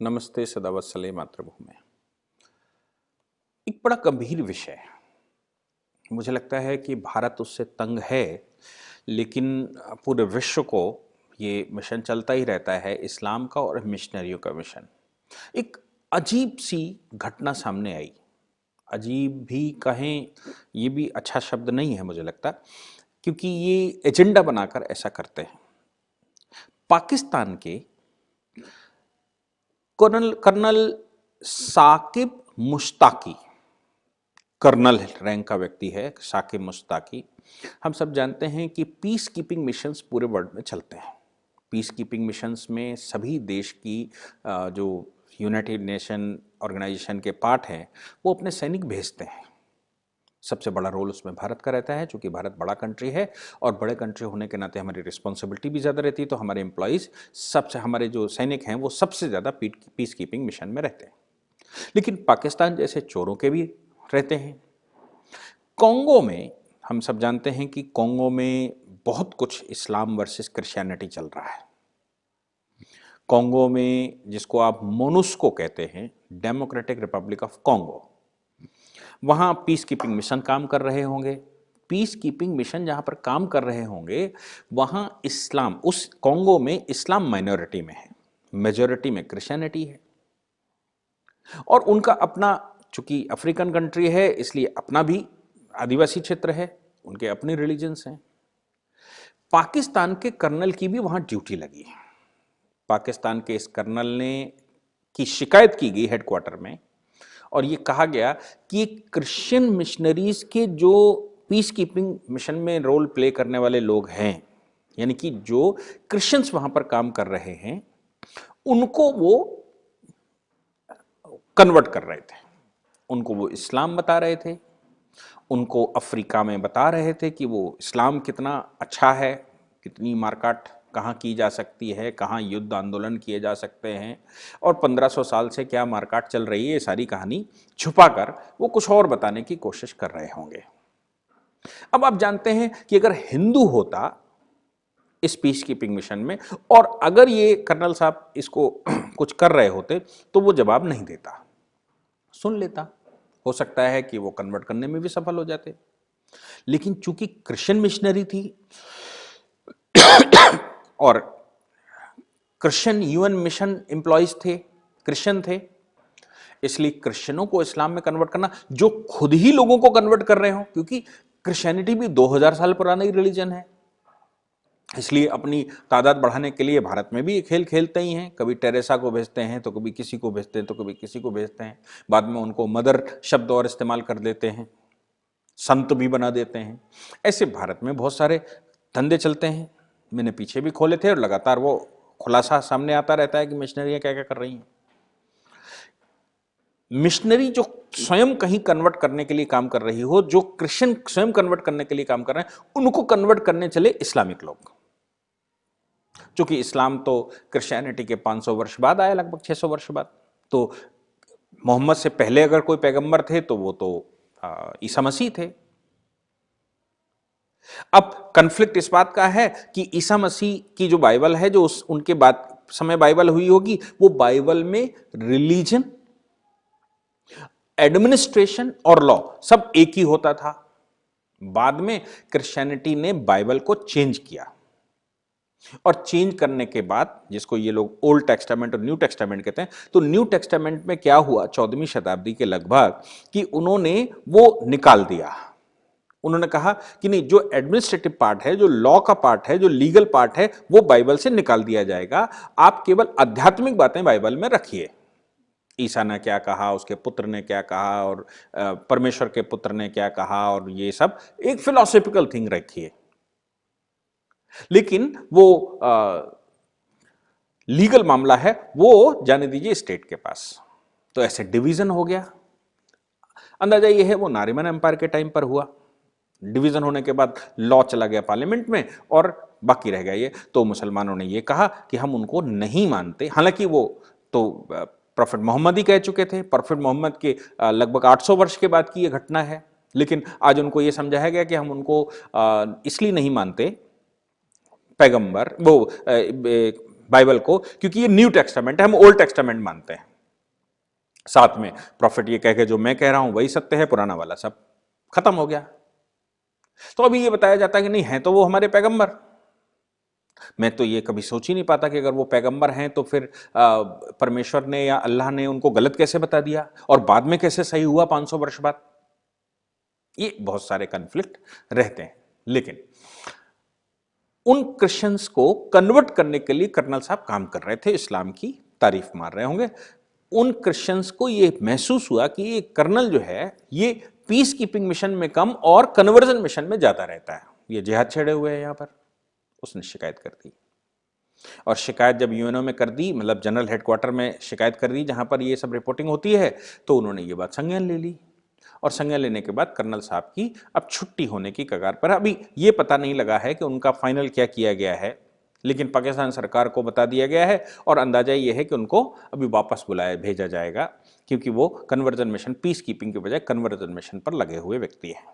नमस्ते सदावत्सले मातृभूमि। एक बड़ा गंभीर विषय है। मुझे लगता है कि भारत उससे तंग है, लेकिन पूरे विश्व को ये मिशन चलता ही रहता है, इस्लाम का और मिशनरियों का मिशन। एक अजीब सी घटना सामने आई। अजीब भी कहें, ये भी अच्छा शब्द नहीं है मुझे लगता, क्योंकि ये एजेंडा बनाकर ऐसा करते हैं। पाकिस्तान के colonel Saqib Muttaqi, colonel rank का व्यक्ति है साकिब मुश्ताकी। हम सब जानते हैं कि पीस कीपिंग मिशंस पूरे वर्ल्ड में चलते हैं। पीस कीपिंग मिशंस में सभी देश की जो यूनाइटेड नेशन ऑर्गेनाइजेशन के पार्ट हैं वो अपने सैनिक भेजते हैं। सबसे बड़ा रोल उसमें भारत का रहता है, चूंकि भारत बड़ा कंट्री है और बड़े कंट्री होने के नाते हमारी रिस्पॉन्सिबिलिटी भी ज़्यादा रहती है, तो हमारे एम्प्लॉयज़ सबसे, हमारे जो सैनिक हैं वो सबसे ज़्यादा पीस कीपिंग मिशन में रहते हैं। लेकिन पाकिस्तान जैसे चोरों के भी रहते हैं। कॉन्गो में हम सब जानते हैं कि कॉन्गो में बहुत कुछ इस्लाम वर्सेस क्रिश्चियनिटी चल रहा है। कॉन्गो में, जिसको आप मोनुस्को कहते हैं, डेमोक्रेटिक रिपब्लिक ऑफ कॉन्गो, वहाँ पीस कीपिंग मिशन काम कर रहे होंगे। पीस कीपिंग मिशन जहाँ पर काम कर रहे होंगे वहाँ इस्लाम, उस कॉन्गो में इस्लाम माइनॉरिटी में है, मेजॉरिटी में क्रिश्चियनिटी है। और उनका अपना, चूंकि अफ्रीकन कंट्री है इसलिए अपना भी आदिवासी क्षेत्र है, उनके अपने रिलीजन्स हैं। पाकिस्तान के कर्नल की भी वहां ड्यूटी लगी है। पाकिस्तान के इस कर्नल ने की शिकायत की गई हेडक्वार्टर में, और ये कहा गया कि क्रिश्चियन मिशनरीज के जो पीस कीपिंग मिशन में रोल प्ले करने वाले लोग हैं, यानी कि जो क्रिश्चियंस वहां पर काम कर रहे हैं, उनको वो कन्वर्ट कर रहे थे, उनको वो इस्लाम बता रहे थे, उनको अफ्रीका में बता रहे थे कि वो इस्लाम कितना अच्छा है, कितनी मारकाट कहाँ की जा सकती है, कहाँ युद्ध आंदोलन किए जा सकते हैं, और 1500 साल से क्या मारकाट चल रही है, ये सारी कहानी छुपाकर वो कुछ और बताने की कोशिश कर रहे होंगे। अब आप जानते हैं कि अगर हिंदू होता इस पीस कीपिंग मिशन में, और अगर ये कर्नल साहब इसको कुछ कर रहे होते, तो वो जवाब नहीं देता, सुन लेता। हो सकता है कि वो कन्वर्ट करने में भी सफल हो जाते। लेकिन चूंकि क्रिश्चियन मिशनरी थी और क्रिश्चियन यूएन मिशन एम्प्लॉयज थे, क्रिश्चियन थे, इसलिए क्रिश्चियनों को इस्लाम में कन्वर्ट करना, जो खुद ही लोगों को कन्वर्ट कर रहे हो, क्योंकि क्रिश्चियनिटी भी 2000 साल पुराना ही रिलीजन है, इसलिए अपनी तादाद बढ़ाने के लिए भारत में भी ये खेल खेलते ही हैं। कभी टेरेसा को भेजते हैं, तो कभी किसी को भेजते हैं, तो कभी किसी को भेजते हैं। बाद में उनको मदर शब्द और इस्तेमाल कर देते हैं, संत भी बना देते हैं। ऐसे भारत में बहुत सारे धंधे चलते हैं। मैंने पीछे भी खोले थे और लगातार वो खुलासा सामने आता रहता है कि मिशनरियाँ क्या क्या कर रही हैं। मिशनरी जो स्वयं कहीं कन्वर्ट करने के लिए काम कर रही हो, जो क्रिश्चियन स्वयं कन्वर्ट करने के लिए काम कर रहे हैं, उनको कन्वर्ट करने चले इस्लामिक लोग। चूंकि इस्लाम तो क्रिश्चियनिटी के 500 वर्ष बाद आया, लगभग 600 वर्ष बाद, तो मोहम्मद से पहले अगर कोई पैगंबर थे तो वो तो ईसा मसीह थे। अब कन्फ्लिक्ट इस बात का है कि ईसा मसीह की जो बाइबल है, जो उनके बाद समय बाइबल हुई होगी, वो बाइबल में रिलीजन, एडमिनिस्ट्रेशन और लॉ सब एक ही होता था। बाद में क्रिश्चियनिटी ने बाइबल को चेंज किया, और चेंज करने के बाद, जिसको ये लोग ओल्ड टेस्टामेंट और न्यू टेस्टामेंट कहते हैं, तो न्यू टेस्टामेंट में क्या हुआ 14वीं शताब्दी के लगभग, कि उन्होंने वो निकाल दिया। उन्होंने कहा कि नहीं, जो एडमिनिस्ट्रेटिव पार्ट है, जो लॉ का पार्ट है, जो लीगल पार्ट है, वो बाइबल से निकाल दिया जाएगा। आप केवल आध्यात्मिक बातें बाइबल में रखिए। ईसा ने क्या कहा, उसके पुत्र ने क्या कहा, और परमेश्वर के पुत्र ने क्या कहा, और ये सब एक फिलोसॉफिकल थिंग रखिए, लेकिन वो लीगल मामला है वो जाने दीजिए स्टेट के पास। तो ऐसे डिवीजन हो गया। अंदाजा ये है वो नारिमन एम्पायर के टाइम पर हुआ। डिवीजन होने के बाद लॉ चला गया पार्लियामेंट में और बाकी रह गया ये। तो मुसलमानों ने ये कहा कि हम उनको नहीं मानते। हालांकि वो तो प्रोफेट मोहम्मद ही कह चुके थे, प्रोफेट मोहम्मद के लगभग 800 वर्ष के बाद की ये घटना है। लेकिन आज उनको ये समझाया गया कि हम उनको इसलिए नहीं मानते, पैगंबर वो बाइबल को, क्योंकि ये न्यू टेस्टामेंट है, हम ओल्ड टेस्टामेंट मानते हैं। साथ में प्रॉफिट ये कह के जो मैं कह रहा हूं वही सत्य है, पुराना वाला सब खत्म हो गया। तो अभी ये बताया जाता है कि नहीं है तो वो हमारे पैगंबर। मैं तो ये कभी सोच ही नहीं पाता कि अगर वो पैगंबर हैं तो फिर परमेश्वर ने या अल्लाह ने उनको गलत कैसे बता दिया और बाद में कैसे सही हुआ 500 वर्ष बाद। ये बहुत सारे कन्फ्लिक्ट रहते हैं। लेकिन उन क्रिश्चियंस को कन्वर्ट करने के लिए कर्नल साहब काम कर रहे थे, इस्लाम की तारीफ मार रहे होंगे। उन क्रिश्चियंस को ये महसूस हुआ कि ये कर्नल जो है ये पीस कीपिंग मिशन में कम और कन्वर्जन मिशन में ज्यादा रहता है, ये जिहाद छेड़े हुए हैं यहां पर। उसने शिकायत कर दी, और शिकायत जब यूएनओ में कर दी, मतलब जनरल हेडक्वार्टर में शिकायत कर दी जहां पर ये सब रिपोर्टिंग होती है, तो उन्होंने ये बात संज्ञान ले ली। और संज्ञान लेने के बाद कर्नल साहब की अब छुट्टी होने की कगार पर। अभी ये पता नहीं लगा है कि उनका फाइनल क्या किया गया है, लेकिन पाकिस्तान सरकार को बता दिया गया है और अंदाजा ये है कि उनको अभी वापस बुलाया भेजा जाएगा, क्योंकि वो कन्वर्जन मिशन, पीस कीपिंग के बजाय कन्वर्जन मिशन पर लगे हुए व्यक्ति हैं।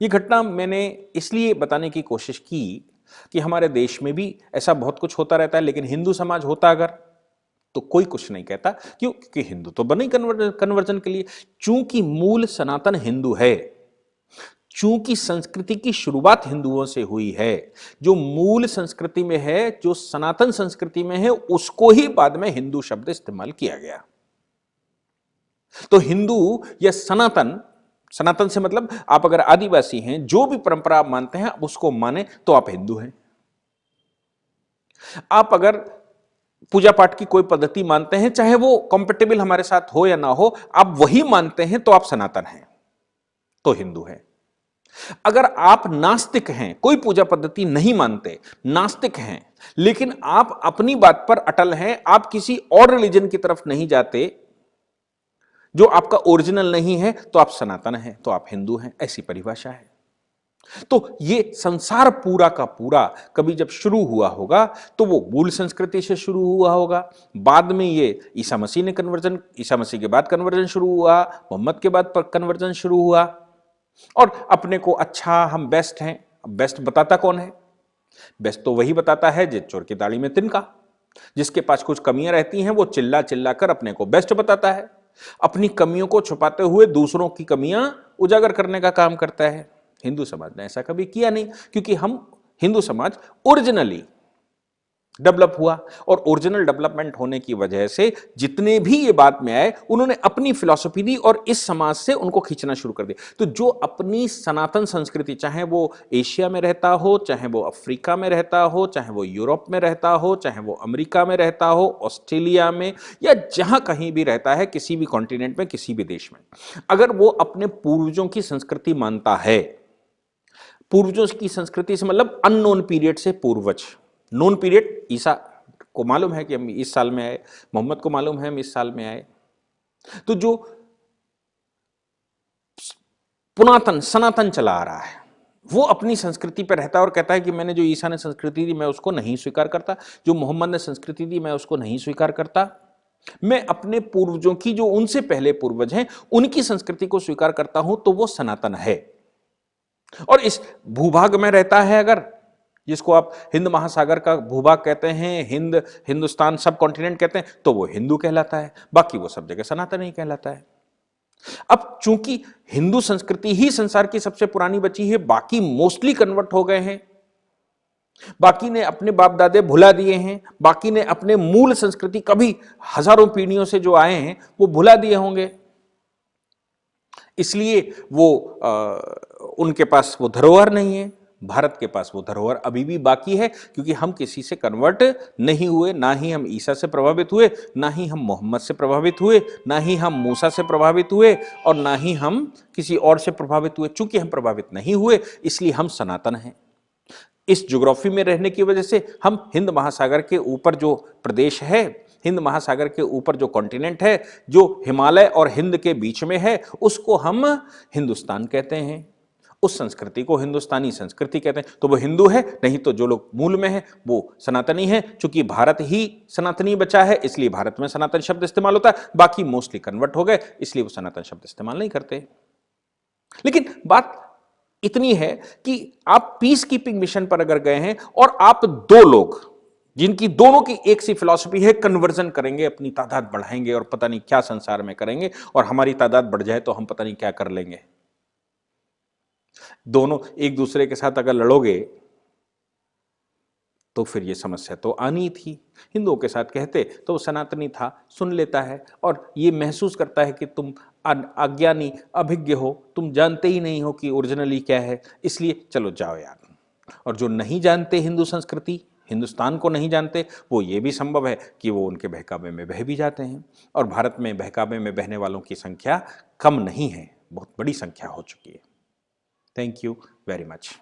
ये घटना मैंने इसलिए बताने की कोशिश की कि हमारे देश में भी ऐसा बहुत कुछ होता रहता है, लेकिन हिंदू समाज होता अगर तो कोई कुछ नहीं कहता। क्यों? क्योंकि हिंदू तो बने कन्वर्जन के लिए। चूंकि मूल सनातन हिंदू है, चूंकि संस्कृति की शुरुआत हिंदुओं से हुई है, जो मूल संस्कृति में है, जो सनातन संस्कृति में है, उसको ही बाद में हिंदू शब्द इस्तेमाल किया गया। तो हिंदू या सनातन, सनातन से मतलब आप अगर आदिवासी हैं, जो भी परंपरा आप मानते हैं आप उसको माने तो आप हिंदू हैं। आप अगर पूजा पाठ की कोई पद्धति मानते हैं, चाहे वो कंपेटेबल हमारे साथ हो या ना हो, आप वही मानते हैं तो आप सनातन हैं, तो हिंदू हैं। अगर आप नास्तिक हैं, कोई पूजा पद्धति नहीं मानते, नास्तिक हैं, लेकिन आप अपनी बात पर अटल हैं, आप किसी और रिलीजन की तरफ नहीं जाते जो आपका ओरिजिनल नहीं है, तो आप सनातन हैं, तो आप हिंदू हैं। ऐसी परिभाषा है। तो ये संसार पूरा का पूरा कभी जब शुरू हुआ होगा तो वो मूल संस्कृति से शुरू हुआ होगा। बाद में ये ईसा मसीह ने कन्वर्जन, ईसा मसीह के बाद कन्वर्जन शुरू हुआ, मोहम्मद के बाद कन्वर्जन शुरू हुआ। और अपने को अच्छा, हम बेस्ट हैं। अब बेस्ट बताता कौन है? बेस्ट तो वही बताता है जिस चोर की दाढ़ी में तिनका। जिसके पास कुछ कमियां रहती हैं वो चिल्ला चिल्ला कर अपने को बेस्ट बताता है, अपनी कमियों को छुपाते हुए दूसरों की कमियां उजागर करने का काम करता है। हिंदू समाज ने ऐसा कभी किया नहीं, क्योंकि हम हिंदू समाज ओरिजिनली डेवलप हुआ, और ओरिजिनल डेवलपमेंट होने की वजह से जितने भी ये बात में आए उन्होंने अपनी फिलॉसफी दी और इस समाज से उनको खींचना शुरू कर दिया। तो जो अपनी सनातन संस्कृति, चाहे वो एशिया में रहता हो, चाहे वो अफ्रीका में रहता हो, चाहे वो यूरोप में रहता हो, चाहे वो अमेरिका में रहता हो, ऑस्ट्रेलिया में, या जहां कहीं भी रहता है, किसी भी कॉन्टिनेंट में, किसी भी देश में, अगर वो अपने पूर्वजों की संस्कृति मानता है, पूर्वजों की संस्कृति से मतलब अननोन पीरियड से पूर्वज, नोन पीरियड ईसा को मालूम है कि हम इस साल में आए, मोहम्मद को मालूम है हम इस साल में आए, तो जो पुरातन सनातन चला आ रहा है वो अपनी संस्कृति पर रहता है और कहता है कि मैंने जो ईसा ने संस्कृति दी मैं उसको नहीं स्वीकार करता, जो मोहम्मद ने संस्कृति दी मैं उसको नहीं स्वीकार करता, मैं अपने पूर्वजों की, जो उनसे पहले पूर्वज हैं, उनकी संस्कृति को स्वीकार करता हूं, तो वो सनातन है। और इस भूभाग में रहता है, अगर जिसको आप हिंद महासागर का भूभाग कहते हैं, हिंदुस्तान सब कॉन्टिनेंट कहते हैं, तो वो हिंदू कहलाता है, बाकी वो सब जगह सनातन ही कहलाता है। अब चूंकि हिंदू संस्कृति ही संसार की सबसे पुरानी बची है, बाकी मोस्टली कन्वर्ट हो गए हैं, बाकी ने अपने बाप दादे भुला दिए हैं, बाकी ने अपने मूल संस्कृति कभी हजारों पीढ़ियों से जो आए हैं वो भुला दिए होंगे, इसलिए वो उनके पास वो धरोहर नहीं है। भारत के पास वो धरोहर अभी भी बाकी है, क्योंकि हम किसी से कन्वर्ट नहीं हुए, ना ही हम ईसा से प्रभावित हुए, ना ही हम मोहम्मद से प्रभावित हुए, ना ही हम मूसा से प्रभावित हुए, और ना ही हम किसी और से प्रभावित हुए। चूंकि हम प्रभावित नहीं हुए इसलिए हम सनातन हैं। इस ज्योग्राफी में रहने की वजह से हम हिंद महासागर के ऊपर जो प्रदेश है, हिंद महासागर के ऊपर जो कॉन्टिनेंट है, जो हिमालय और हिंद के बीच में है, उसको हम हिंदुस्तान कहते हैं। उस संस्कृति को हिंदुस्तानी संस्कृति कहते हैं। तो वो हिंदू है, नहीं तो जो लोग मूल में है वो सनातनी है। चूंकि भारत ही सनातनी बचा है इसलिए भारत में सनातन शब्द इस्तेमाल होता है, बाकी मोस्टली कन्वर्ट हो गए इसलिए वो सनातन शब्द इस्तेमाल नहीं करते। लेकिन बात इतनी है कि आप पीस कीपिंग मिशन पर अगर गए हैं और आप दो लोग जिनकी दोनों की एक सी फिलॉसफी है, कन्वर्जन करेंगे, अपनी तादाद बढ़ाएंगे और पता नहीं क्या संसार में करेंगे, और हमारी तादाद बढ़ जाए तो हम पता नहीं क्या कर लेंगे। दोनों एक दूसरे के साथ अगर लड़ोगे तो फिर ये समस्या तो आनी थी। हिंदुओं के साथ कहते तो वो सनातनी था, सुन लेता है और ये महसूस करता है कि तुम अज्ञानी अभिज्ञ हो, तुम जानते ही नहीं हो कि ओरिजिनली क्या है, इसलिए चलो जाओ यार। और जो नहीं जानते हिंदू संस्कृति, हिंदुस्तान को नहीं जानते, वो ये भी संभव है कि वो उनके बहकावे में बह भी जाते हैं। और भारत में बहकावे में बहने वालों की संख्या कम नहीं है, बहुत बड़ी संख्या हो चुकी है। Thank you very much.